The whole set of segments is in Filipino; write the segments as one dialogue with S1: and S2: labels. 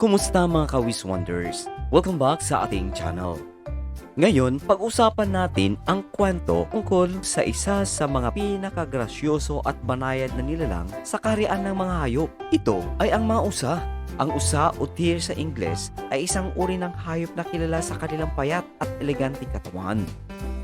S1: Kumusta mga ka-Wiz Wonders? Welcome back sa ating channel. Ngayon, pag-usapan natin ang kwento tungkol sa isa sa mga pinakagrasyoso at banayad na nilalang sa kaharian ng mga hayop. Ito ay ang mga usa. Ang usa o deer sa Ingles ay isang uri ng hayop na kilala sa kanilang payat at eleganteng katawan,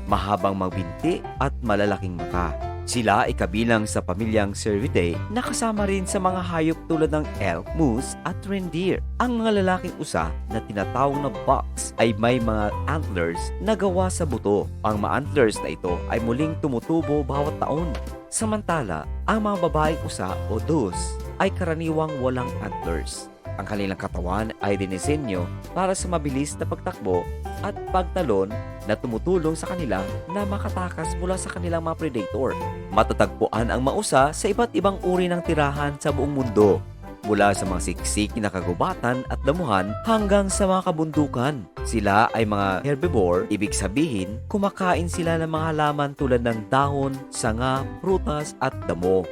S1: mahabang magbinti at malalaking mata. Sila ay kabilang sa pamilyang Cervidae na kasama rin sa mga hayop tulad ng elk, moose at reindeer. Ang mga lalaking usa na tinatawag na bucks ay may mga antlers na gawa sa buto. Ang mga antlers na ito ay muling tumutubo bawat taon. Samantala, ang mga babaeng usa o does ay karaniwang walang antlers. Ang kanilang katawan ay dinisenyo para sa mabilis na pagtakbo at pagtalon na tumutulong sa kanila na makatakas mula sa kanilang mga predator. Matatagpuan ang mausa sa iba't ibang uri ng tirahan sa buong mundo, mula sa mga siksik na kagubatan at damuhan hanggang sa mga kabundukan. Sila ay mga herbivore, ibig sabihin kumakain sila ng mga halaman tulad ng dahon, sanga, prutas at damo.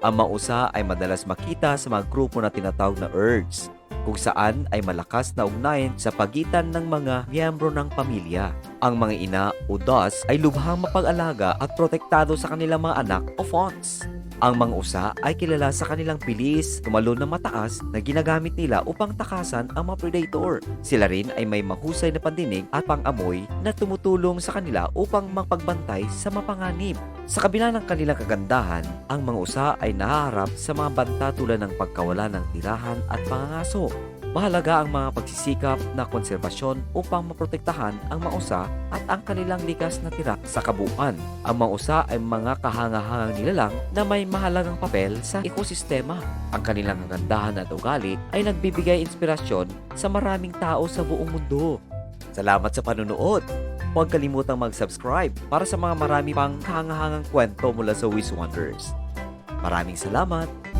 S1: Ang mausa ay madalas makita sa mga grupo na tinatawag na herds, kung saan ay malakas na ugnayan sa pagitan ng mga miyembro ng pamilya. Ang mga ina o does ay lubhang mapag-alaga at protektado sa kanilang mga anak o fawns. Ang mga usa ay kilala sa kanilang bilis, tumalon ng mataas na ginagamit nila upang takasan ang mga predator. Sila rin ay may mahusay na pandinig at pang-amoy na tumutulong sa kanila upang mapagbantay sa mapanganib. Sa kabila ng kanilang kagandahan, ang mga usa ay nahaharap sa mga banta tulad ng pagkawala ng tirahan at pangangaso. Mahalaga ang mga pagsisikap na konserbasyon upang maprotektahan ang mga usa at ang kanilang likas na tira sa kabuuan. Ang mga usa ay mga kahangahangang nilalang na may mahalagang papel sa ekosistema. Ang kanilang kagandahan at ugali ay nagbibigay inspirasyon sa maraming tao sa buong mundo. Salamat sa panunood! Huwag kalimutang mag-subscribe para sa mga marami pang kahangahangang kwento mula sa Wiz Wonders. Maraming salamat!